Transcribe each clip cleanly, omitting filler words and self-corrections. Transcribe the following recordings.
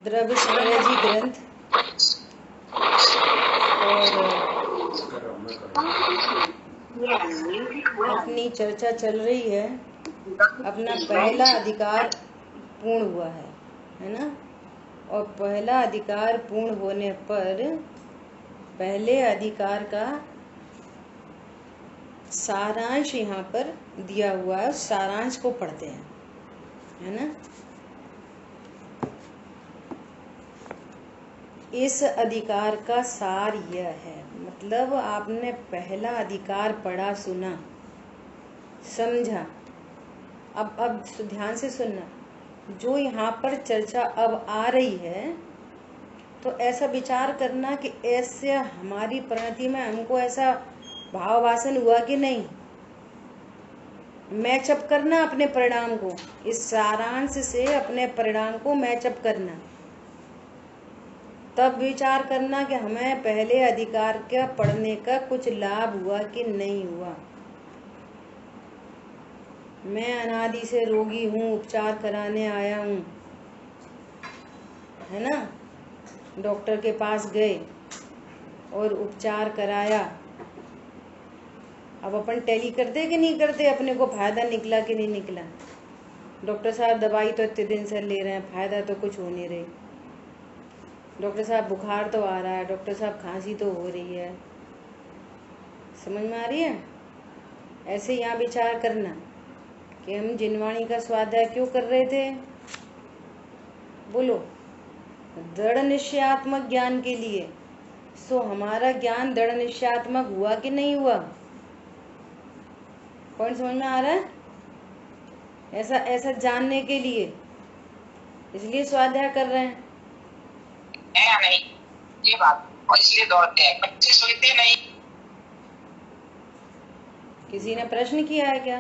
द्रव्य संग्रह जी ग्रंथ और अपनी चर्चा चल रही है। अपना पहला अधिकार पूर्ण हुआ है ना। और पहला अधिकार पूर्ण होने पर पहले अधिकार का सारांश यहाँ पर दिया हुआ है। सारांश को पढ़ते हैं, है ना। इस अधिकार का सार यह है, मतलब आपने पहला अधिकार पढ़ा, सुना, समझा। अब ध्यान से सुनना। जो यहाँ पर चर्चा अब आ रही है, तो ऐसा विचार करना कि ऐसे हमारी परिणति में हमको ऐसा भाव वासन हुआ कि नहीं। मैचअप करना अपने परिणाम को, इस सारांश से अपने परिणाम को मैचअप करना। तब विचार करना कि हमें पहले अधिकार का पढ़ने का कुछ लाभ हुआ कि नहीं हुआ। मैं अनादि से रोगी हूँ, उपचार कराने आया हूँ, है ना। डॉक्टर के पास गए और उपचार कराया। अब अपन टैली करते कि नहीं करते, अपने को फायदा निकला कि नहीं निकला। डॉक्टर साहब दवाई तो इतने दिन से ले रहे हैं, फायदा तो कुछ हो नहीं रही। डॉक्टर साहब बुखार तो आ रहा है, डॉक्टर साहब खांसी तो हो रही है। समझ में आ रही है। ऐसे यहाँ विचार करना कि हम जिनवाणी का स्वाध्याय क्यों कर रहे थे। बोलो, दृढ़ निश्चयात्मक ज्ञान के लिए। सो हमारा ज्ञान दृढ़ निश्चयात्मक हुआ कि नहीं हुआ। पॉइंट समझ में आ रहा है। ऐसा जानने के लिए, इसलिए स्वाध्याय कर रहे हैं। नहीं, ये बात, और इसलिए दौड़ते हैं, बच्चे सोते नहीं। किसी ने प्रश्न किया है क्या।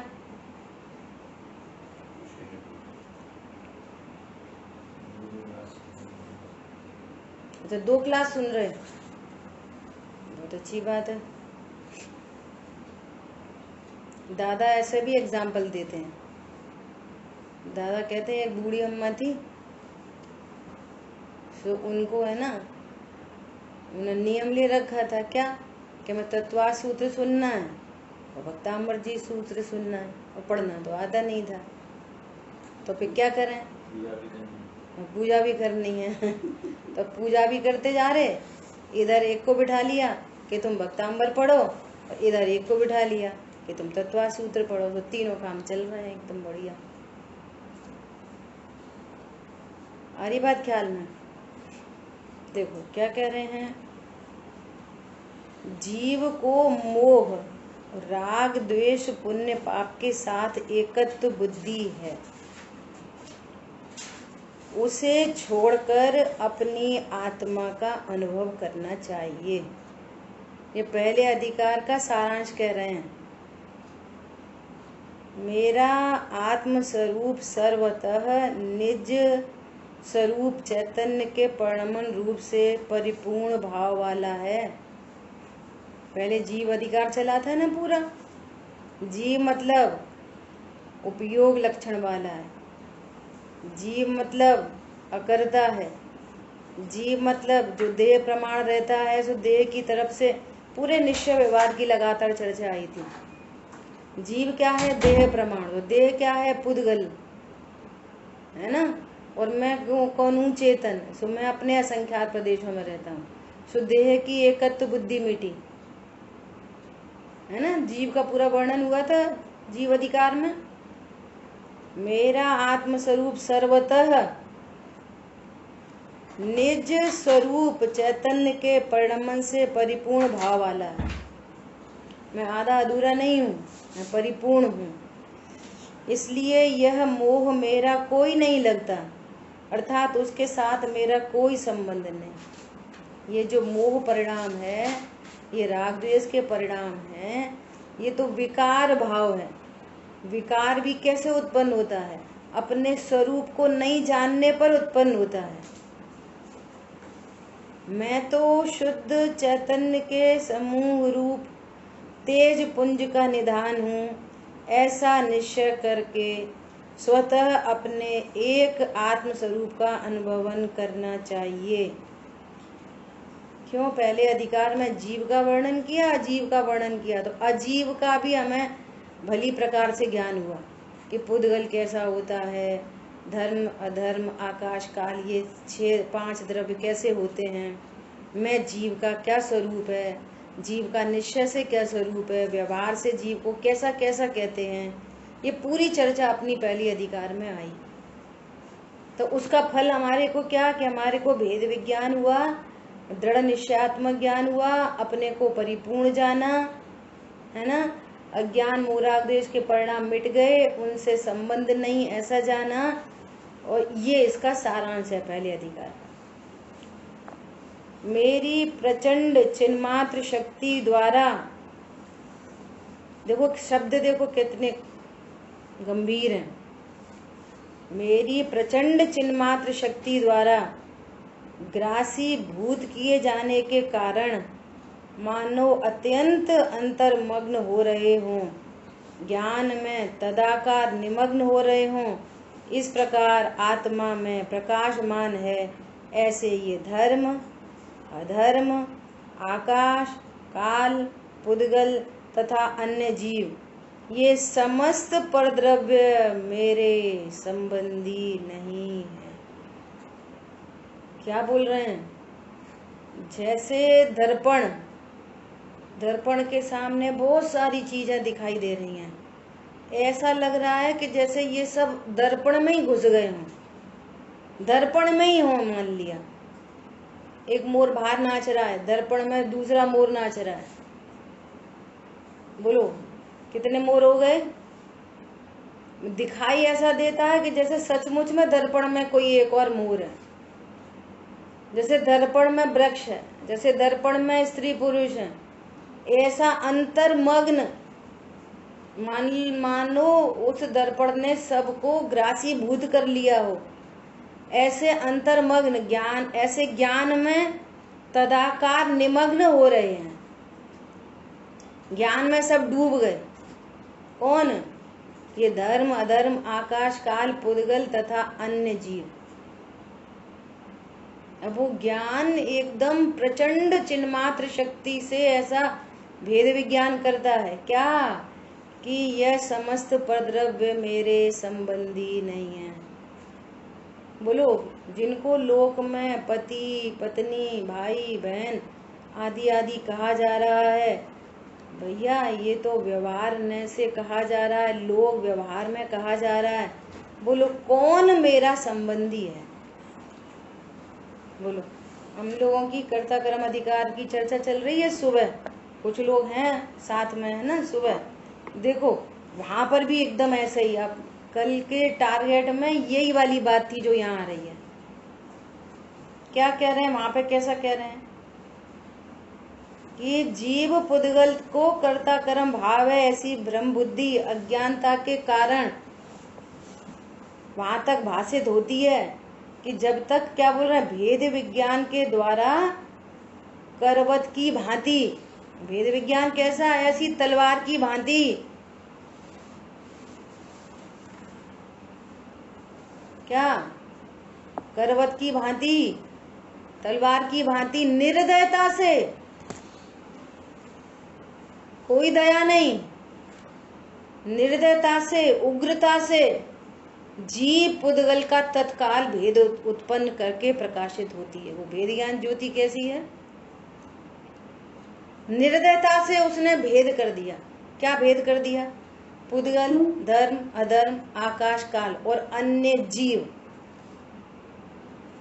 अच्छा, 2 क्लास सुन रहे हैं, बहुत अच्छी बात है। दादा ऐसे भी एग्जाम्पल देते हैं। दादा कहते हैं एक बूढ़ी अम्मा थी, तो उनको है ना, उन्होंने नियम ले रखा था क्या कि मैं तत्वा सूत्र सुनना है और भक्ताम्बर जी सूत्र सुनना है, और पढ़ना तो आता नहीं था। तो फिर क्या करें, पूजा भी करनी है। तो पूजा भी करते जा रहे, इधर एक को बिठा लिया कि तुम भक्ताम्बर पढ़ो, और इधर एक को बिठा लिया कि तुम तत्वा सूत्र पढ़ो। तो तीनों काम चल रहे हैं एकदम बढ़िया। आ रही बात ख्याल में। देखो क्या कह रहे हैं। जीव को मोह, राग, द्वेष, पुण्य, पाप के साथ एकत्व बुद्धि है। उसे छोड़कर अपनी आत्मा का अनुभव करना चाहिए। ये पहले अधिकार का सारांश कह रहे हैं। मेरा आत्म स्वरूप सर्वतः निज स्वरूप चैतन्य के परिणमन रूप से परिपूर्ण भाव वाला है। पहले जीव अधिकार चला था ना पूरा। जीव मतलब उपयोग लक्षण वाला है। जीव मतलब अकर्ता है। जीव मतलब जो देह प्रमाण रहता है, सो देह की तरफ से पूरे निश्चय व्यवहार की लगातार चर्चा आई थी। जीव क्या है, देह प्रमाण। तो देह क्या है, पुद्गल, है ना। और मैं कौन हूँ, चेतन। सो मैं अपने असंख्यात प्रदेशों में रहता हूँ। सो देह की एकत्व बुद्धि मिटी, है ना। जीव का पूरा वर्णन हुआ था जीव अधिकार में। मेरा आत्म स्वरूप सर्वतः निज स्वरूप चैतन्य के परिणमन से परिपूर्ण भाव वाला है। मैं आधा अधूरा नहीं हूँ, मैं परिपूर्ण हूँ। इसलिए यह मोह मेरा कोई नहीं लगता, अर्थात उसके साथ मेरा कोई संबंध नहीं। ये जो मोह परिणाम है, ये राग द्वेष के परिणाम है, ये तो विकार भाव है। विकार भी कैसे उत्पन्न होता है, अपने स्वरूप को नहीं जानने पर उत्पन्न होता है। मैं तो शुद्ध चैतन्य के समूह रूप तेज पुंज का निधान हूँ, ऐसा निश्चय करके स्वतः अपने एक आत्म स्वरूप का अनुभवन करना चाहिए। क्यों? पहले अधिकार में जीव का वर्णन किया, अजीव का वर्णन किया, तो अजीव का भी हमें भली प्रकार से ज्ञान हुआ कि पुद्गल कैसा होता है, धर्म अधर्म आकाश काल ये 5 द्रव्य कैसे होते हैं, मैं जीव का क्या स्वरूप है, जीव का निश्चय से क्या स्वरूप है, व्यवहार से जीव को कैसा कैसा कहते हैं, ये पूरी चर्चा अपनी पहली अधिकार में आई। तो उसका फल हमारे को क्या कि हमारे को भेद विज्ञान हुआ, दृढ़ निश्चयात्मक ज्ञान हुआ, अपने को परिपूर्ण जाना, है ना, अज्ञान मोरादेश के परिणाम मिट गए, उनसे संबंध नहीं ऐसा जाना, और ये इसका सारांश है पहले अधिकार। मेरी प्रचंड चिन्मात्र शक्ति द्वारा, देखो शब्द देखो कितने गंभीर हैं, मेरी प्रचंड चिन्मात्र शक्ति द्वारा ग्रासी भूत किए जाने के कारण मानो अत्यंत अंतर्मग्न हो रहे हों, ज्ञान में तदाकार निमग्न हो रहे हों, इस प्रकार आत्मा में प्रकाशमान है, ऐसे ये धर्म अधर्म आकाश काल पुद्गल तथा अन्य जीव ये समस्त परद्रव्य मेरे संबंधी नहीं है। क्या बोल रहे हैं? जैसे दर्पण, दर्पण के सामने बहुत सारी चीजें दिखाई दे रही हैं, ऐसा लग रहा है कि जैसे ये सब दर्पण में ही घुस गए हों, दर्पण में ही हो। मान लिया एक मोर बाहर नाच रहा है, दर्पण में दूसरा मोर नाच रहा है, बोलो कितने मोर हो गए? दिखाई ऐसा देता है कि जैसे सचमुच में दर्पण में कोई एक और मोर है, जैसे दर्पण में वृक्ष है, जैसे दर्पण में स्त्री पुरुष है, ऐसा अंतर्मग्न मानो उस दर्पण ने सबको ग्रासीभूत कर लिया हो, ऐसे अंतर्मग्न ज्ञान, ऐसे ज्ञान में तदाकार निमग्न हो रहे हैं, ज्ञान में सब डूब गए। कौन? ये धर्म अधर्म आकाश काल पुद्गल तथा अन्य जीव। अब वो ज्ञान एकदम प्रचंड चिन्मात्र शक्ति से ऐसा भेद विज्ञान करता है क्या कि यह समस्त परद्रव्य मेरे संबंधी नहीं है। बोलो, जिनको लोक में पति पत्नी भाई बहन आदि आदि कहा जा रहा है, भैया ये तो व्यवहार ने से कहा जा रहा है, लोग व्यवहार में कहा जा रहा है। बोलो कौन मेरा संबंधी है? बोलो, हम लोगों की कर्ता कर्म अधिकार की चर्चा चल रही है सुबह, कुछ लोग हैं साथ में, है ना, सुबह देखो वहां पर भी एकदम ऐसे ही। आप कल के टारगेट में यही वाली बात थी जो यहाँ आ रही है। क्या कह रहे हैं वहां पे? कैसा कह रहे हैं कि जीव पुद्गल को कर्ता कर्म भाव है, ऐसी भ्रम बुद्धि अज्ञानता के कारण वहां तक भाषित होती है कि जब तक, क्या बोल रहा है, भेद विज्ञान के द्वारा करवत की भांति, भेद विज्ञान कैसा? ऐसी तलवार की भांति, क्या? करवत की भांति, तलवार की भांति निर्दयता से, कोई दया नहीं, निर्दयता से उग्रता से जीव पुद्गल का तत्काल भेद उत्पन्न करके प्रकाशित होती है। वो भेद ज्ञान ज्योति कैसी है? निर्दयता से उसने भेद कर दिया। क्या भेद कर दिया? पुद्गल धर्म अधर्म आकाश काल और अन्य जीव।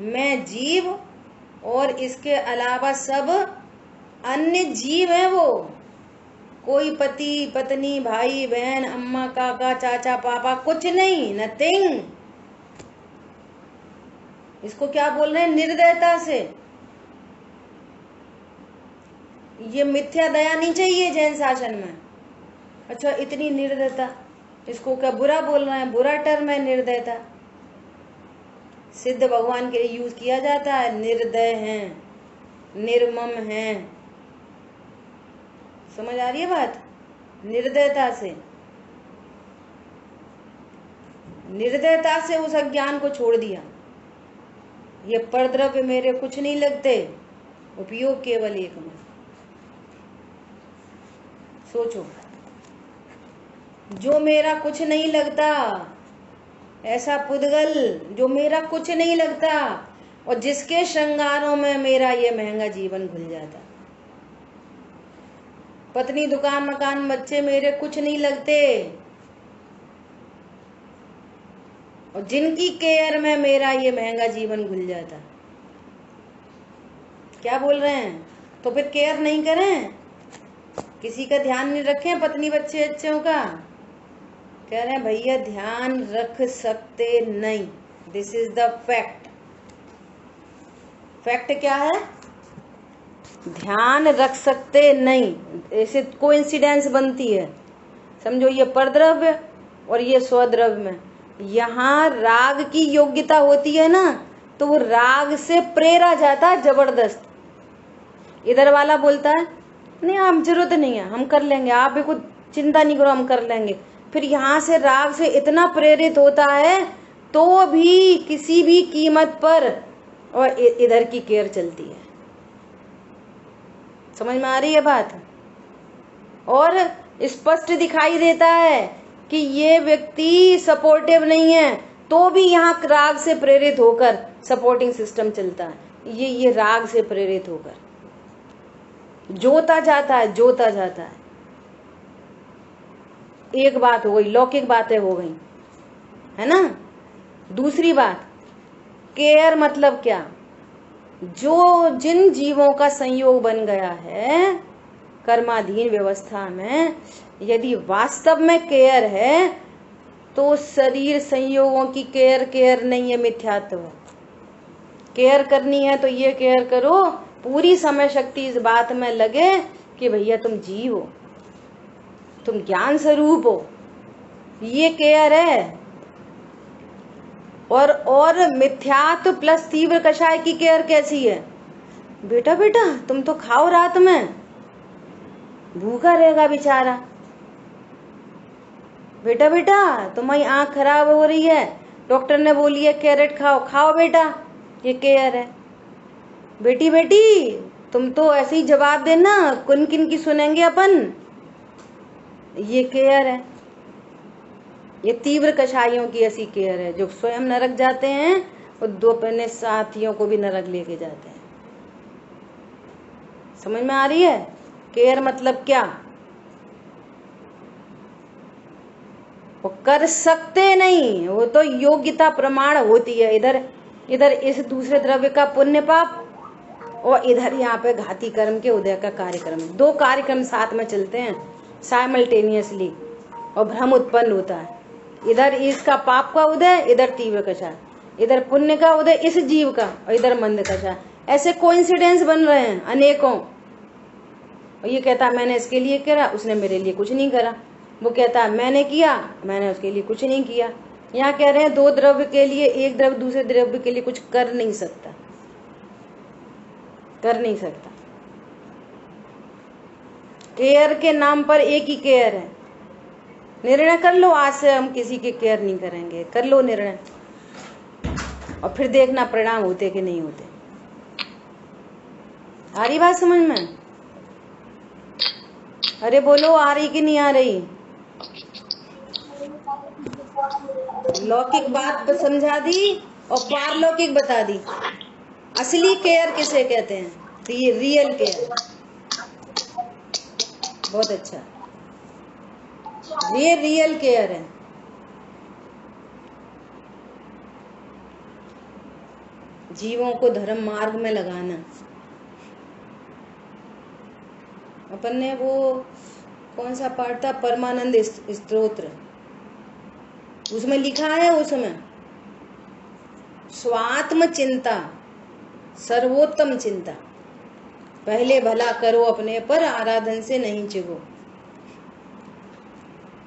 मैं जीव और इसके अलावा सब अन्य जीव हैं। वो कोई पति पत्नी भाई बहन अम्मा काका चाचा पापा कुछ नहीं, नथिंग। इसको क्या बोल रहे हैं? निर्दयता से। ये मिथ्या दया नहीं चाहिए जैन शासन में। अच्छा, इतनी निर्दयता, इसको क्या बुरा बोल रहे हैं? बुरा टर्म है निर्दयता। सिद्ध भगवान के लिए यूज किया जाता है। निर्दय हैं, निर्मम हैं। समझ आ रही है बात? निर्दयता से, निर्दयता से उस अज्ञान को छोड़ दिया। ये परद्रव्य मेरे कुछ नहीं लगते, उपयोग केवल एक में। सोचो, जो मेरा कुछ नहीं लगता, ऐसा पुद्गल जो मेरा कुछ नहीं लगता और जिसके श्रृंगारों में मेरा ये महंगा जीवन घुल जाता। पत्नी, दुकान, मकान, बच्चे मेरे कुछ नहीं लगते और जिनकी केयर में मेरा ये महंगा जीवन घुल जाता। क्या बोल रहे हैं? तो फिर केयर नहीं करें, किसी का ध्यान नहीं रखें, पत्नी बच्चे बच्चों का? कह रहे हैं भैया ध्यान रख सकते नहीं। This is the fact. Fact क्या है? ध्यान रख सकते नहीं। ऐसे कोइंसिडेंस बनती है, समझो ये परद्रव्य और ये स्वद्रव्य में यहाँ राग की योग्यता होती है ना, तो वो राग से प्रेरा जाता है जबरदस्त। इधर वाला बोलता है नहीं आप जरूरत नहीं है, हम कर लेंगे, आप भी कुछ चिंता नहीं करो, हम कर लेंगे। फिर यहाँ से राग से इतना प्रेरित होता है तो भी किसी भी कीमत पर, और इधर की केयर चलती है। समझ में आ रही है बात? और स्पष्ट दिखाई देता है कि ये व्यक्ति सपोर्टिव नहीं है, तो भी यहाँ राग से प्रेरित होकर सपोर्टिंग सिस्टम चलता है। ये राग से प्रेरित होकर जोता जाता है, जोता जाता है। एक बात हो गई, लौकिक बातें हो गई, है ना। दूसरी बात, केयर मतलब क्या? जो जिन जीवों का संयोग बन गया है कर्माधीन व्यवस्था में, यदि वास्तव में केयर है तो शरीर संयोगों की केयर नहीं है, मिथ्यात्व है। केयर करनी है तो ये केयर करो, पूरी समय शक्ति इस बात में लगे कि भैया तुम जीव हो, तुम ज्ञान स्वरूप हो, ये केयर है। और मिथ्यात्व प्लस तीव्र कषाय की केयर कैसी है? बेटा बेटा तुम तो खाओ, रात में भूखा रहेगा बेचारा। बेटा बेटा तुम्हारी आंख खराब हो रही है, डॉक्टर ने बोली है कैरेट खाओ, खाओ बेटा, ये केयर है। बेटी बेटी तुम तो ऐसे ही जवाब देना, किन किन की सुनेंगे अपन, ये केयर है। ये तीव्र कषायों की ऐसी केयर है जो स्वयं नरक जाते हैं और दो अपने साथियों को भी नरक लेके जाते हैं। समझ में आ रही है? केयर मतलब क्या? वो कर सकते नहीं, वो तो योग्यता प्रमाण होती है। इधर इस दूसरे द्रव्य का पुण्य पाप और इधर यहाँ पे घाती कर्म के उदय का कार्यक्रम, दो कार्यक्रम साथ में चलते हैं साइमल्टेनियसली और भ्रम उत्पन्न होता है। इधर इसका पाप का उदय, इधर तीव्र कषाय, इधर पुण्य का उदय इस जीव का और इधर मंद कषाय। ऐसे कोइंसिडेंस बन रहे हैं अनेकों। और ये कहता है मैंने इसके लिए करा, उसने मेरे लिए कुछ नहीं करा। वो कहता है मैंने किया, मैंने उसके लिए कुछ नहीं किया। यहाँ कह रहे हैं दो द्रव्य के लिए एक द्रव्य दूसरे द्रव्य के लिए कुछ कर नहीं सकता, कर नहीं सकता। केयर के नाम पर एक ही केयर है। निर्णय कर लो आज से हम किसी के केयर नहीं करेंगे, कर लो निर्णय, और फिर देखना परिणाम होते कि नहीं होते। आ रही बात समझ में? अरे बोलो, आ रही कि नहीं आ रही? लौकिक बात समझा दी और पारलौकिक बता दी। असली केयर किसे कहते हैं? Real care. बहुत अच्छा, ये रियल केयर है। जीवों को धर्म मार्ग में लगाना। अपन ने वो कौन सा पाठ था, परमानंद स्तोत्र, उसमें लिखा है, उसमें स्वात्म चिंता सर्वोत्तम चिंता, पहले भला करो अपने पर, आराधन से नहीं चिगो।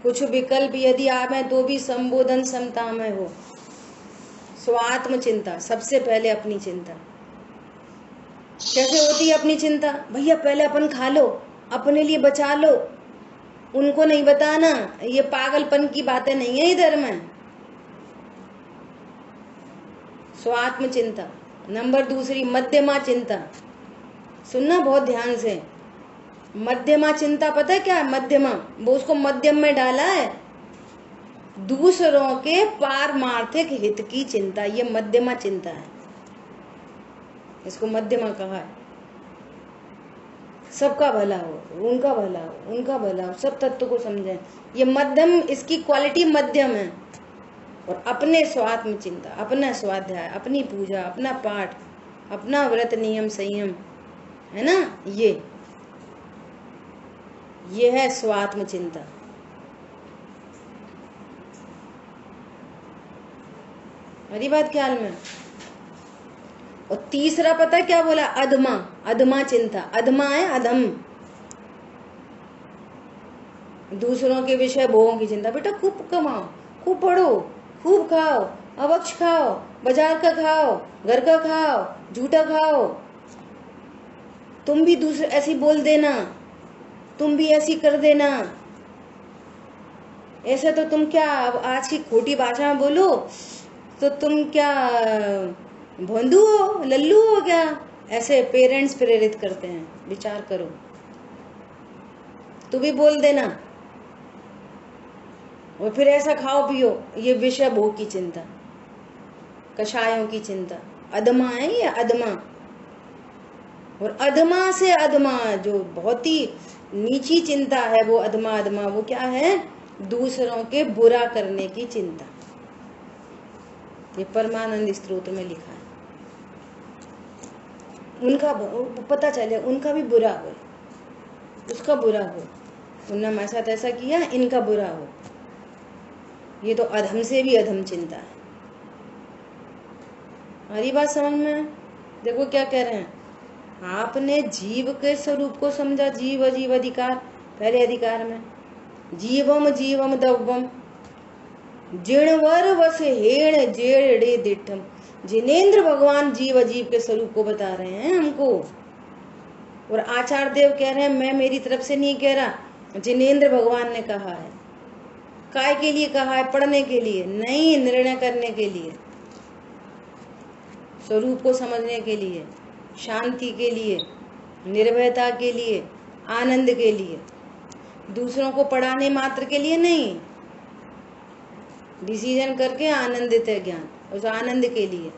कुछ विकल्प यदि आवे तो भी संबोधन समता में हो। स्वात्म चिंता, सबसे पहले अपनी चिंता। कैसे होती है अपनी चिंता? भैया पहले अपन खा लो, अपने लिए बचा लो, उनको नहीं बताना। ये पागलपन की बातें नहीं है इधर में। स्वात्म चिंता। नंबर दूसरी मध्यमा चिंता। सुनना बहुत ध्यान से। मध्यमा चिंता पता है क्या है? मध्यमा, वो उसको मध्यम में डाला है, दूसरों के पारमार्थिक हित की चिंता, ये मध्यमा चिंता है, इसको मध्यमा कहा है। सबका भला हो, उनका भला हो, उनका भला हो, सब तत्व को समझें, ये मध्यम, इसकी क्वालिटी मध्यम है। और अपने स्वात्म चिंता, अपना स्वाध्याय, अपनी पूजा, अपना पाठ, अपना व्रत नियम संयम, है ना, ये है स्वात्म चिंता। मेरी बात ख्याल में। और तीसरा पता है क्या बोला? अधमा, अधमा चिंता। अधमा है अधम, दूसरों के विषय भोगों की चिंता। बेटा खूब कमाओ, खूब पढ़ो, खूब खाओ, अवक्ष खाओ, बाजार का खाओ, घर का खाओ, झूठा खाओ, तुम भी दूसरे ऐसी बोल देना, तुम भी ऐसी कर देना, ऐसा तो तुम क्या, अब आज की खोटी भाषा में बोलो तो तुम क्या भोंदू हो, लल्लू हो क्या? ऐसे पेरेंट्स प्रेरित करते हैं, विचार करो। तू भी बोल देना और फिर ऐसा खाओ पियो, ये विषय भोग की चिंता, कषायों की चिंता। अधमा है ये, अधमा। और अधमा से अधमा, जो बहुत ही नीची चिंता है वो अधमा, अधमा वो क्या है? दूसरों के बुरा करने की चिंता। ये परमानंद स्तोत्र में लिखा है। उनका पता चले उनका भी बुरा हो, उसका बुरा हो, उन्होंने हमारे साथ ऐसा किया, इनका बुरा हो। ये तो अधम से भी अधम चिंता है। हमारी बात समझ में? देखो क्या कह रहे हैं, आपने जीव के स्वरूप को समझा, जीव अजीव अधिकार, पहले अधिकार में जीवम जीवम दव्वम जिणवर वस हेण जेड़े दिठम। जिनेन्द्र भगवान जीव अजीव के स्वरूप को बता रहे हैं हमको। और आचार्य देव कह रहे हैं, मैं मेरी तरफ से नहीं कह रहा, जिनेन्द्र भगवान ने कहा है। काय के लिए कहा है? पढ़ने के लिए नहीं, निर्णय करने के लिए, स्वरूप को समझने के लिए, शांति के लिए, निर्भयता के लिए, आनंद के लिए, दूसरों को पढ़ाने मात्र के लिए नहीं, डिसीजन करके आनंदित है ज्ञान, उस आनंद के लिए।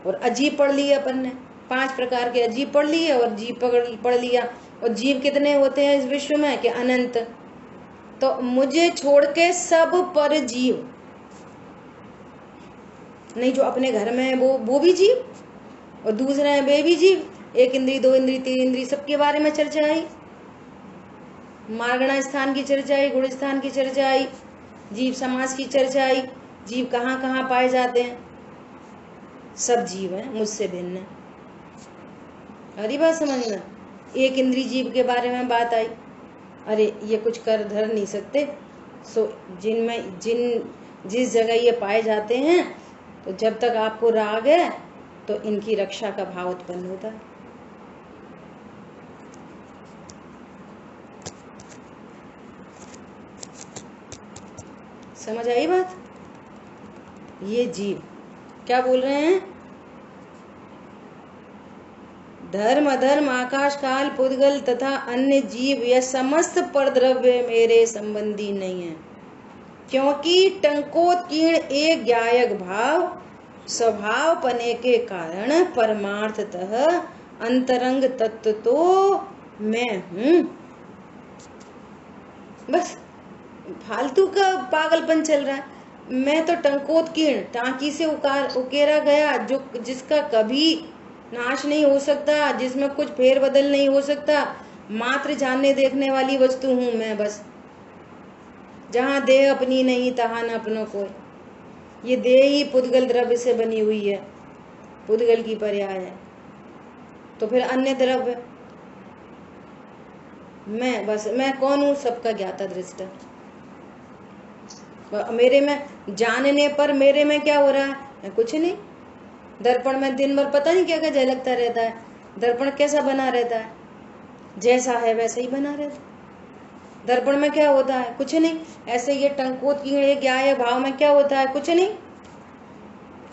और अजीब पढ़ लिया अपन ने, 5 प्रकार के अजीब पढ़ लिए और जीव पढ़ लिया। और जीव कितने होते हैं इस विश्व में? कि अनंत। तो मुझे छोड़ के सब पर जीव नहीं, जो अपने घर में है वो भी जीव, और दूसरे हैं वे भी जीव। 1 इंद्री, 2 इंद्री, 3 इंद्री, सबके बारे में चर्चा आई। मार्गणा स्थान की चर्चा आई, गुण स्थान की चर्चा आई, जीव समास की चर्चा आई, जीव कहाँ कहाँ पाए जाते हैं। सब जीव हैं, मुझसे भिन्न है। हरी बात समझना। 1 इंद्री जीव के बारे में बात आई, अरे ये कुछ कर धर नहीं सकते, सो जिस जगह ये पाए जाते हैं, तो जब तक आपको राग है तो इनकी रक्षा का भाव उत्पन्न होता है। समझ आई बात? ये जीव क्या बोल रहे हैं? धर्म अधर्म, आकाश काल, पुद्गल तथा अन्य जीव, यह समस्त परद्रव्य मेरे संबंधी नहीं है, क्योंकि टंकोत्कीर्ण एक ज्ञायक भाव स्वभाव पने के कारण परमार्थतः अंतरंग तत्व तो मैं हूं। बस फालतू का पागलपन चल रहा है। मैं तो टंकोत्कीर्ण, टांकी से उकेरा गया, जो जिसका कभी नाश नहीं हो सकता, जिसमें कुछ फेर बदल नहीं हो सकता, मात्र जानने देखने वाली वस्तु हूं मैं। बस जहाँ देह अपनी नहीं तहाँ न अपनों को। ये देह ही पुद्गल द्रव्य से बनी हुई है, पुद्गल की पर्याय है। तो फिर अन्य द्रव्य मैं कौन हूँ? सबका ज्ञाता दृष्टा। मेरे में जानने पर मेरे में क्या हो रहा है? कुछ नहीं। दर्पण में दिन भर पता नहीं क्या क्या झलकता रहता है। दर्पण कैसा बना रहता है? जैसा है वैसा ही बना रहता है। दर्पण में क्या होता है? कुछ नहीं। ऐसे ये टंकोत्कीर्ण एक ज्ञाय भाव में क्या होता है? कुछ नहीं।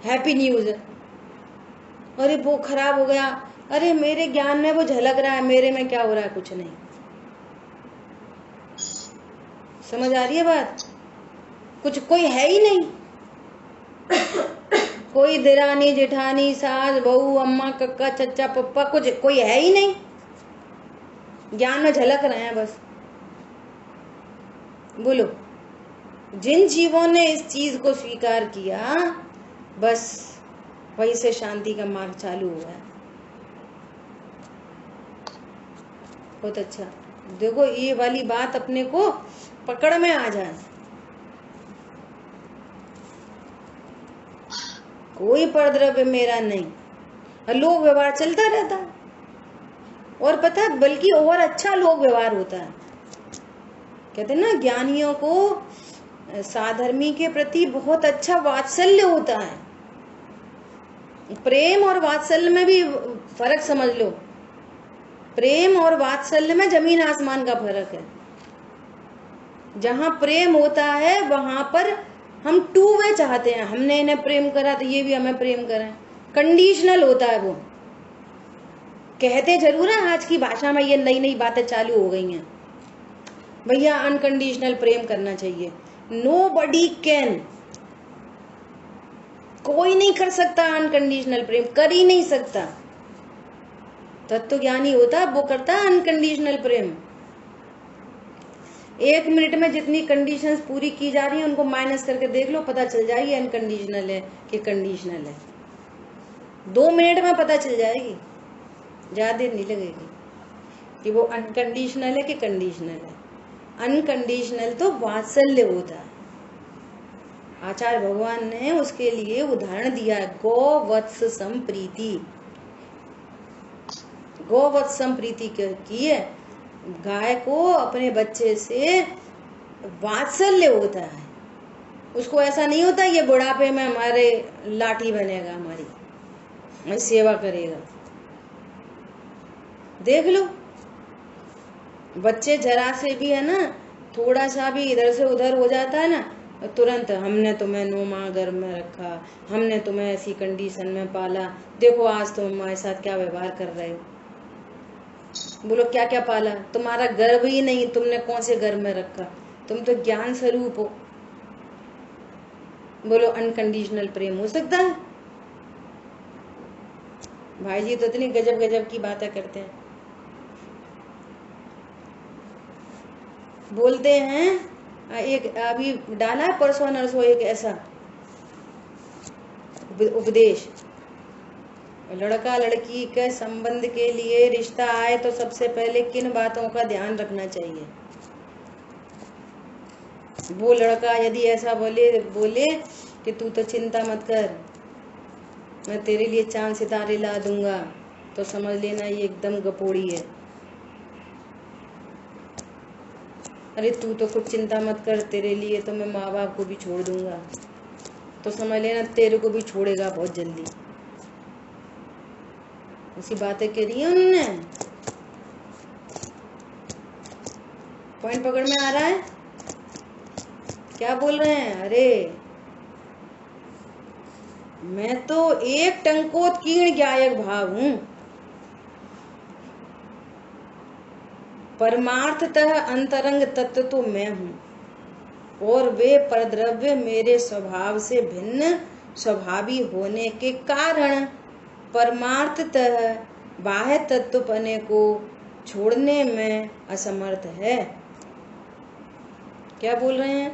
हैप्पी न्यूज, अरे वो खराब हो गया, अरे मेरे ज्ञान में वो झलक रहा है, मेरे में क्या हो रहा है, कुछ नहीं। समझ आ रही है बात? कुछ कोई है ही नहीं, कोई दिरानी जेठानी सास बहू अम्मा कक्का चच्चा पप्पा, कुछ कोई है ही नहीं, ज्ञान में झलक रहे हैं बस। बोलो, जिन जीवों ने इस चीज को स्वीकार किया, बस वहीं से शांति का मार्ग चालू हुआ है। बहुत अच्छा, देखो ये वाली बात अपने को पकड़ में आ जाए। कोई परद्रव्य मेरा नहीं, लोक व्यवहार चलता रहता है, और पता है बल्कि और अच्छा लोक व्यवहार होता है। कहते हैं ना, ज्ञानियों को साधर्मी के प्रति बहुत अच्छा वात्सल्य होता है। प्रेम और वात्सल्य में भी फर्क समझ लो, प्रेम और वात्सल्य में जमीन आसमान का फर्क है। जहां प्रेम होता है वहां पर हम टू वे चाहते हैं, हमने इन्हें प्रेम करा तो ये भी हमें प्रेम करें। कंडीशनल होता है वो, कहते जरूर है, आज की भाषा में ये नई नई बातें चालू हो गई हैं, भैया अनकंडीशनल प्रेम करना चाहिए। नोबडी कैन, कोई नहीं कर सकता अनकंडीशनल प्रेम, कर ही नहीं सकता। तत्वज्ञानी होता है वो करता है अनकंडीशनल प्रेम। 1 मिनट में जितनी कंडीशंस पूरी की जा रही है उनको माइनस करके देख लो, पता चल जाएगी अनकंडीशनल है कि कंडीशनल है। 2 मिनट में पता चल जाएगी, ज्यादा देर नहीं लगेगी कि वो अनकंडीशनल है कि कंडीशनल है। अनकंडीशनल तो वात्सल्य होता है। आचार्य भगवान ने उसके लिए उदाहरण दिया, गोवत्स संप्रीति। गोवत्स संप्रीति की है, गाय को अपने बच्चे से वात्सल्य होता है। उसको ऐसा नहीं होता ये बुढ़ापे में हमारे लाठी बनेगा, हमारी सेवा करेगा। देख लो, बच्चे जरा से भी है ना, थोड़ा सा भी इधर से उधर हो जाता है ना, तुरंत हमने तुम्हें 9 माह गर्भ में रखा, हमने तुम्हें ऐसी कंडीशन में पाला, देखो आज तुम हमारे साथ क्या व्यवहार कर रहे हो। बोलो क्या क्या पाला? तुम्हारा गर्भ ही नहीं, तुमने कौन से गर्भ में रखा? तुम तो ज्ञान स्वरूप हो। बोलो अनकंडीशनल प्रेम हो सकता है? भाई जी तो इतनी गजब गजब की बातें करते हैं, बोलते हैं। एक अभी डाला है परसों नरसों एक ऐसा उपदेश, लड़का लड़की के संबंध के लिए रिश्ता आए तो सबसे पहले किन बातों का ध्यान रखना चाहिए। वो लड़का यदि ऐसा बोले कि तू तो चिंता मत कर, मैं तेरे लिए चांद सितारे ला दूंगा, तो समझ लेना ये एकदम गपोड़ी है। अरे तू तो कुछ चिंता मत कर, तेरे लिए तो मैं माँ बाप को भी छोड़ दूंगा, तो समझ लेना तेरे को भी छोड़ेगा बहुत जल्दी। ऐसी बातें कह रही है उन्होंने। पॉइंट पकड़ में आ रहा है? क्या बोल रहे हैं? अरे मैं तो एक टंकोत्कीर्ण ज्ञायक भाव हूं, परमार्थतः अंतरंग तत्व तो मैं हूं, और वे परद्रव्य मेरे स्वभाव से भिन्न स्वभावी होने के कारण परमार्थतः बाह्य तत्वपने को छोड़ने में असमर्थ है। क्या बोल रहे हैं?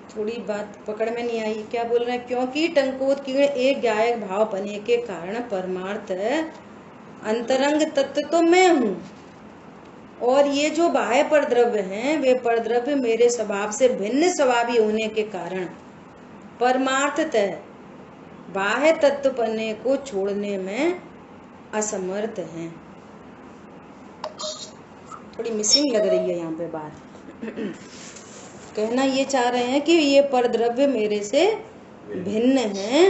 थोड़ी बात पकड़ में नहीं आई। क्या बोल रहे हैं? क्योंकि टंकोत्कीर्ण एक ज्ञायक भाव बने के कारण परमार्थ अंतरंग तत्व तो मैं हूं, और ये जो बाह्य परद्रव्य हैं वे परद्रव्य मेरे स्वभाव से भिन्न स्वभावी होने के कारण परमार्थतः बाह्य तत्वपने को छोड़ने में असमर्थ हैं। थोड़ी मिसिंग लग रही है यहाँ पे बात। कहना ये चाह रहे हैं कि ये परद्रव्य मेरे से भिन्न हैं,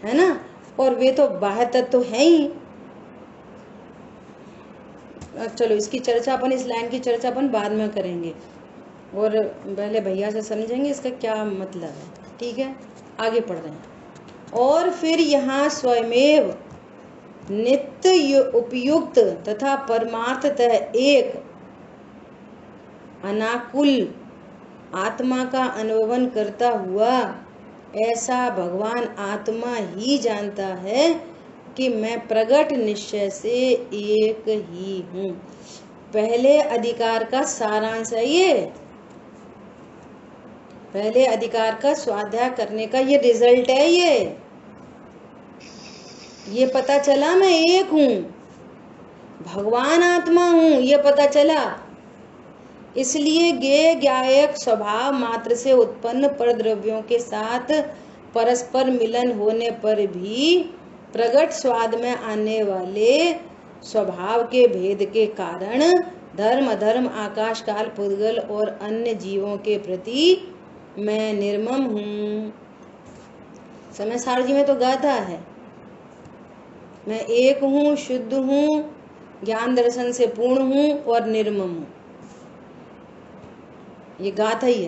है ना, और वे तो बाह्य तत्व है ही। चलो इसकी चर्चा अपन, इस लाइन की चर्चा अपन बाद में करेंगे। और पहले भैया से समझेंगे इसका क्या मतलब है, ठीक है। आगे पढ़ रहे हैं। और फिर यहाँ स्वयमेव नित्य उपयुक्त तथा परमार्थतः एक अनाकुल आत्मा का अनुभवन करता हुआ ऐसा भगवान आत्मा ही जानता है कि मैं प्रगट निश्चय से एक ही हूँ। पहले अधिकार का सारांश है ये, पहले अधिकार का स्वाध्याय करने का ये रिजल्ट है। ये पता चला मैं एक हूँ, भगवान आत्मा हूँ, ये पता चला। इसलिए ज्ञेय ज्ञायक स्वभाव मात्र से उत्पन्न परद्रव्यों के साथ परस्पर मिलन होने पर भी प्रगट स्वाद में आने वाले स्वभाव के भेद के कारण धर्म अधर्म आकाश काल पुद्गल और अन्य जीवों के प्रति मैं निर्मम हूँ। समय सारजी में तो गाथा है, मैं एक हूँ, शुद्ध हूँ, ज्ञान दर्शन से पूर्ण हूँ और निर्मम हूँ। ये गाथा ही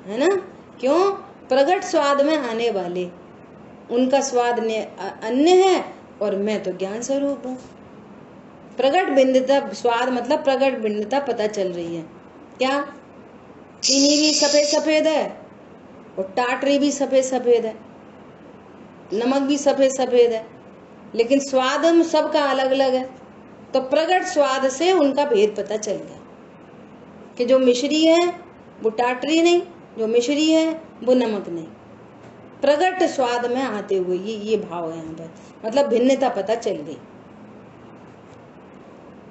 है ना। क्यों? प्रगट स्वाद में आने वाले, उनका स्वाद अन्य है और मैं तो ज्ञान स्वरूप हूँ। प्रगट भिन्नता, स्वाद मतलब प्रगट भिन्नता पता चल रही है। क्या? चीनी भी सफेद सफेद है और टाटरी भी सफेद सफेद है, नमक भी सफेद सफेद है, लेकिन स्वाद हम सबका अलग अलग है। तो प्रगट स्वाद से उनका भेद पता चल गया कि जो मिश्री है वो टाटरी नहीं, जो मिश्री है वो नमक नहीं। प्रगट स्वाद में आते हुए ये भाव है यहाँ पर, मतलब भिन्नता पता चल गई।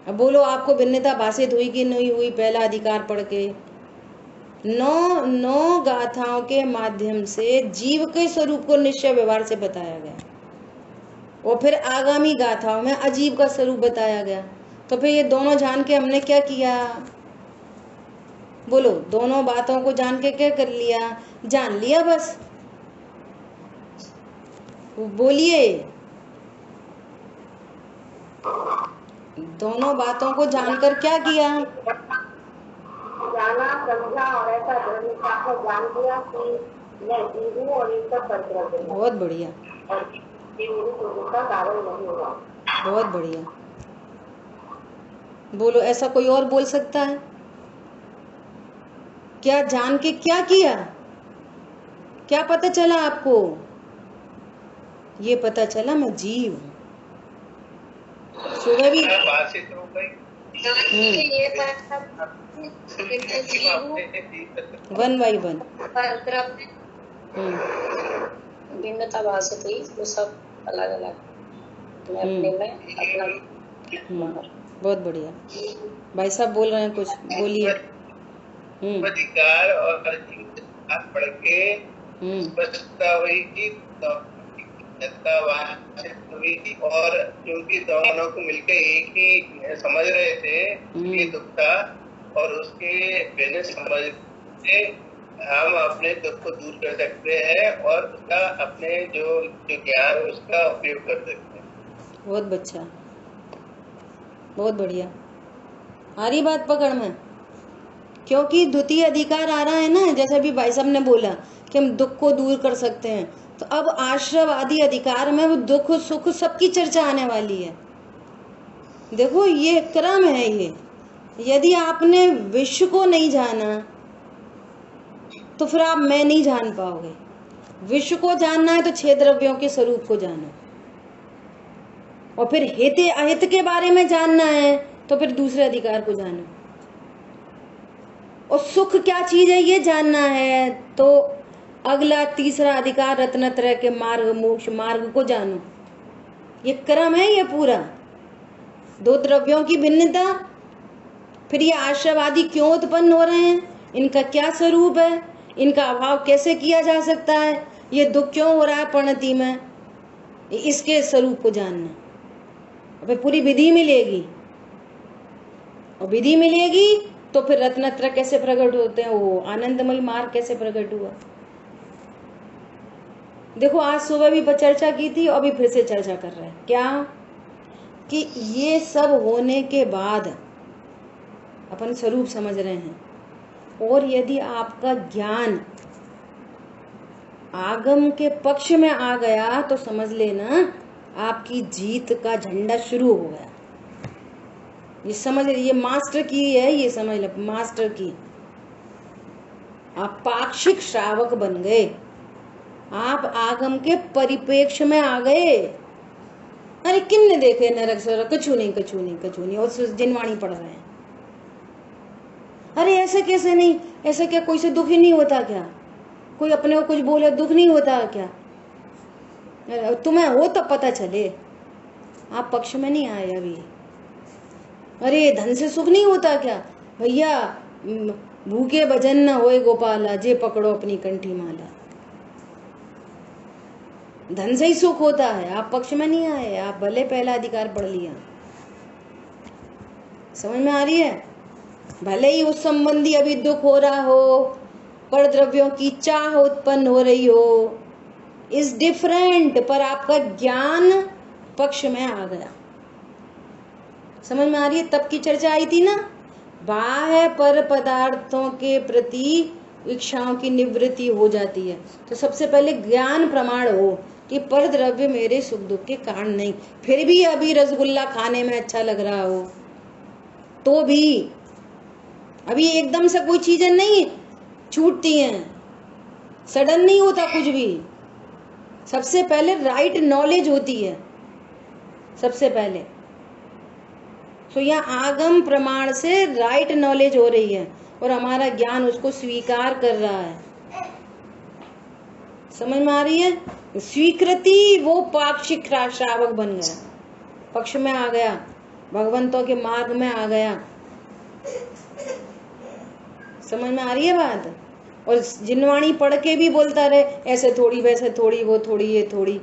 अब बोलो आपको भिन्नता भाषित हुई कि नहीं हुई? पहला अधिकार पढ़ के 9 गाथाओं के माध्यम से जीव के स्वरूप को निश्चय व्यवहार से बताया गया और फिर आगामी गाथाओं में अजीव का स्वरूप बताया गया। तो फिर ये दोनों जान के हमने क्या किया? बोलो, दोनों बातों को जान के क्या कर लिया? जान लिया बस। बोलिए, दोनों बातों को जानकर क्या किया? जाना, समझा और ऐसा दृढ़ता को जान लिया कि मैं जीव हूँ और इसका परद्रव्य है। बहुत बढ़िया, और ये मेरी स्वरूप का कारण नहीं हुआ। बहुत बढ़िया। बोलो, ऐसा कोई और बोल सकता है? क्या जान के क्या किया? क्या पता चला आपको? ये पता चला मैं जीव हूँ। सुबह भी वन बाई वन भिन्नता भाषित हुई, वो सब अलग अलग मैं अपने में अपना। बहुत बढ़िया। भाई साहब बोल रहे हैं कुछ, बोलिए। अधिकार और पढ़ के स्पष्टता हुई कि हुई थी, और क्योंकि दोनों को मिलकर एक ही समझ रहे थे ये दुख था, और उसके बिना समझ से हम अपने दुख को दूर कर सकते हैं और उसका अपने जो ज्ञान उसका उपयोग कर सकते हैं। बहुत अच्छा, बहुत बढ़िया। आ रही बात पकड़ में? क्योंकि द्वितीय अधिकार आ रहा है ना, जैसे भी भाई साहब ने बोला कि हम दुख को दूर कर सकते हैं, तो अब आश्रवादी अधिकार में वो दुख सुख सबकी चर्चा आने वाली है। देखो ये क्रम है ये। यदि आपने विश्व को नहीं जाना तो फिर आप मैं नहीं जान पाओगे। विश्व को जानना है तो 6 द्रव्यों के स्वरूप को जानो, और फिर हित अहित के बारे में जानना है तो फिर दूसरे अधिकार को जानो, और सुख क्या चीज है ये जानना है तो अगला तीसरा अधिकार रत्नत्रय के मार्ग मोक्ष मार्ग को जानो। ये क्रम है ये पूरा। 2 द्रव्यों की भिन्नता, फिर ये आश्रवादी क्यों उत्पन्न हो रहे हैं, इनका क्या स्वरूप है, इनका अभाव कैसे किया जा सकता है, ये दुख क्यों हो रहा है परिणति में, इसके स्वरूप को जानना। फिर पूरी विधि मिलेगी, और विधि मिलेगी तो फिर रत्नत्रय कैसे प्रकट होते हैं, वो आनंदमयी मार्ग कैसे प्रकट हुआ। देखो आज सुबह भी चर्चा की थी और अभी फिर से चर्चा कर रहे हैं। क्या? कि ये सब होने के बाद अपन स्वरूप समझ रहे हैं। और यदि आपका ज्ञान आगम के पक्ष में आ गया तो समझ लेना आपकी जीत का झंडा शुरू हो गया। ये समझ, ये मास्टर की है, ये समझ लो मास्टर की। आप पाक्षिक श्रावक बन गए, आप आगम के परिप्रेक्ष्य में आ गए। अरे किन्ने देखे नरक स्वर्ग, कछु नहीं कछु नहीं कछु नहीं, और जिनवाणी पढ़ रहे हैं। अरे ऐसे कैसे नहीं, ऐसा क्या कोई से दुख ही नहीं होता क्या? कोई अपने को कुछ बोले दुख नहीं होता क्या? तुम्हें हो तो पता चले, आप पक्ष में नहीं आए अभी। अरे धन से सुख नहीं होता क्या? भैया भूखे भजन न होए गोपाला, जे पकड़ो अपनी कंठी माला। धन से ही सुख होता है, आप पक्ष में नहीं आए। आप भले पहला अधिकार पढ़ लिया, समझ में आ रही है? भले ही उस संबंधी अभी दुख हो रहा हो, पर द्रव्यों की चाह उत्पन्न हो रही हो, इज डिफरेंट, पर आपका ज्ञान पक्ष में आ गया। समझ में आ रही है? तब की चर्चा आई थी ना, बाह्य पर पदार्थों के प्रति इच्छाओं की निवृत्ति हो जाती है। तो सबसे पहले ज्ञान प्रमाण हो कि पर द्रव्य मेरे सुख दुख के कारण नहीं। फिर भी अभी रसगुल्ला खाने में अच्छा लग रहा हो तो भी, अभी एकदम से कोई चीजें नहीं छूटती हैं, सडन नहीं होता कुछ भी। सबसे पहले राइट नॉलेज होती है, सबसे पहले। तो यहाँ आगम प्रमाण से राइट नॉलेज हो रही है और हमारा ज्ञान उसको स्वीकार कर रहा है। समझ में आ रही है? स्वीकृति, वो पाक्षिक श्रावक बन गया, पक्ष में आ गया, भगवंतों के मार्ग में आ गया। समझ में आ रही है बात? और जिनवाणी पढ़ के भी बोलता रहे ऐसे थोड़ी वैसे थोड़ी, वो थोड़ी ये थोड़ी,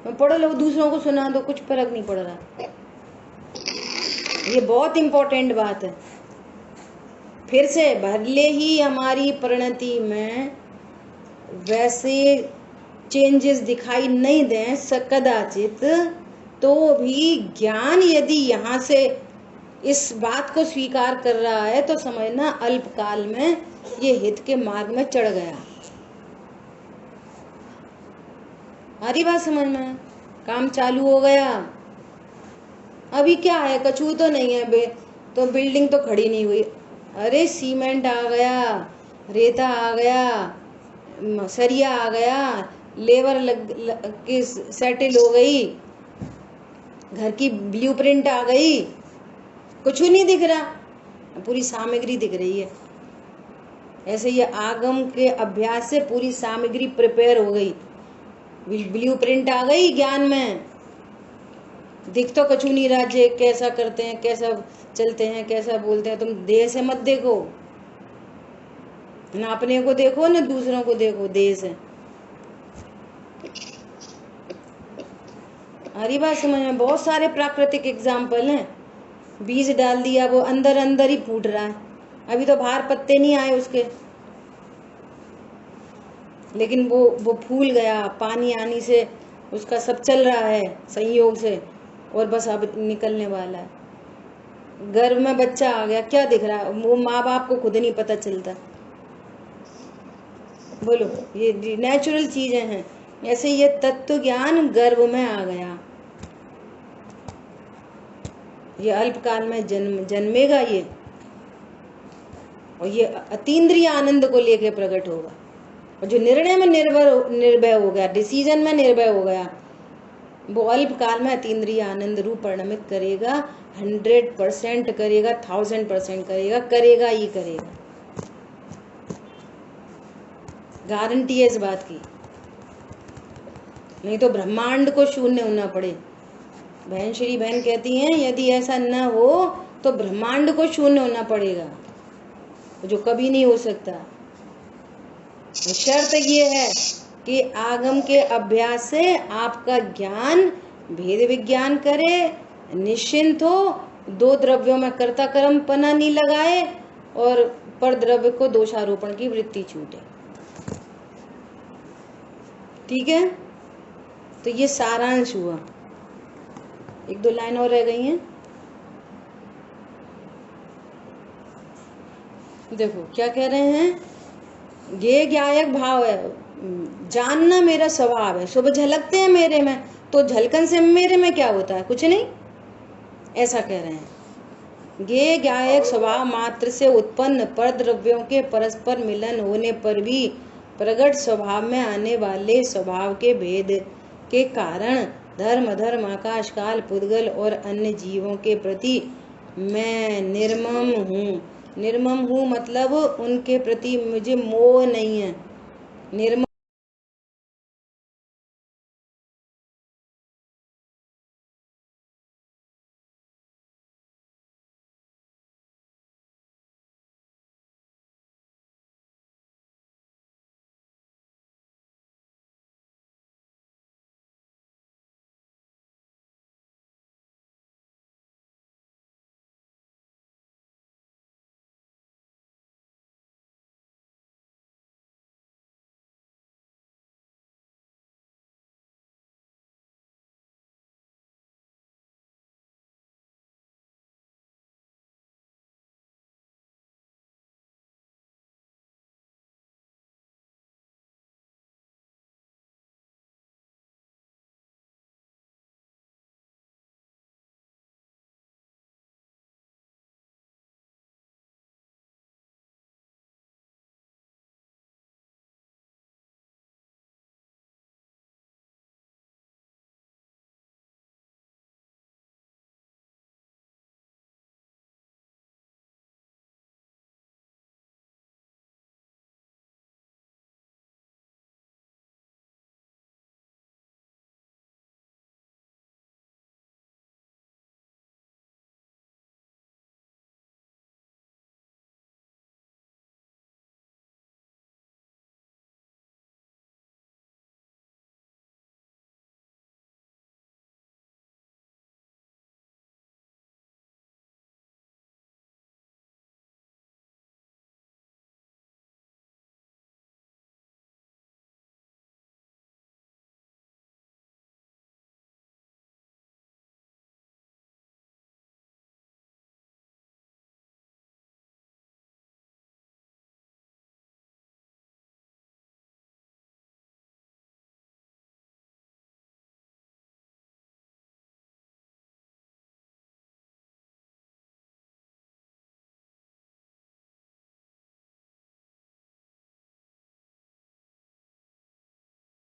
पढ़ लो दूसरों को सुना दो, कुछ फर्क नहीं पड़ रहा। ये बहुत इंपॉर्टेंट बात है। फिर से, भले ही हमारी परिणति में वैसे चेंजेस दिखाई नहीं दें कदाचित, तो भी ज्ञान यदि यहाँ से इस बात को स्वीकार कर रहा है तो समझना अल्पकाल में ये हित के मार्ग में चढ़ गया। हरी बात समझ में? काम चालू हो गया। अभी क्या है, कछू तो नहीं है बे, तो बिल्डिंग तो खड़ी नहीं हुई। अरे सीमेंट आ गया, रेता आ गया, सरिया आ गया, लेबर के सेटल हो गई, घर की ब्लूप्रिंट आ गई, कुछ नहीं दिख रहा, पूरी सामग्री दिख रही है। ऐसे ये आगम के अभ्यास से पूरी सामग्री प्रिपेयर हो गई, ब्लूप्रिंट आ गई ज्ञान में। दिख तो कछु नहीं रहा, जे कैसा करते हैं, कैसा चलते हैं, कैसा बोलते हैं। तुम देह से मत देखो ना, अपने को देखो ना दूसरों को देखो, देह से। हरी बात समझ में? बहुत सारे प्राकृतिक एग्जाम्पल हैं। बीज डाल दिया, वो अंदर अंदर ही फूट रहा है, अभी तो बाहर पत्ते नहीं आए उसके, लेकिन वो फूल गया, पानी आने से उसका सब चल रहा है संयोग से, और बस अब निकलने वाला है। गर्भ में बच्चा आ गया, क्या दिख रहा है? वो माँ बाप को खुद नहीं पता चलता। बोलो, ये नेचुरल चीजें हैं। ऐसे ये तत्व ज्ञान गर्भ में आ गया, ये अल्पकाल में जन्मेगा ये, और ये अतीन्द्रिय आनंद को लेके प्रकट होगा। और जो निर्णय में निर्भय हो गया, डिसीजन में निर्भय हो गया, वो अल्पकाल में अतीन्द्रिय आनंद रूप परिणमित करेगा। 100% करेगा, 1000% करेगा, करेगा ही करेगा। गारंटी है इस बात की, नहीं तो ब्रह्मांड को शून्य होना पड़े। बहन श्री बहन कहती हैं यदि ऐसा न हो तो ब्रह्मांड को शून्य होना पड़ेगा, जो कभी नहीं हो सकता। शर्त ये है कि आगम के अभ्यास से आपका ज्ञान भेद विज्ञान करे, निश्चिंत हो, दो द्रव्यों में कर्ता कर्म पना नहीं लगाए, और पर द्रव्य को दोषारोपण की वृत्ति छूटे। ठीक है, तो ये सारांश हुआ। 1-2 लाइन और रह गई हैं। देखो क्या कह रहे हैं, ये ज्ञायक भाव है, जानना मेरा स्वभाव है, सुबह झलकते हैं मेरे में, तो झलकन से मेरे में क्या होता है, कुछ नहीं, ऐसा कह रहे हैं। ये ज्ञायक स्वभाव मात्र से उत्पन्न पर द्रव्यों के परस्पर मिलन होने पर भी प्रगट स्वभाव में आने वाले स्वभाव के भेद के कारण धर्म, आकाश काल, पुद्गल और अन्य जीवों के प्रति मैं निर्मम हूँ। निर्मम हूँ मतलब उनके प्रति मुझे मोह नहीं है। निर्मम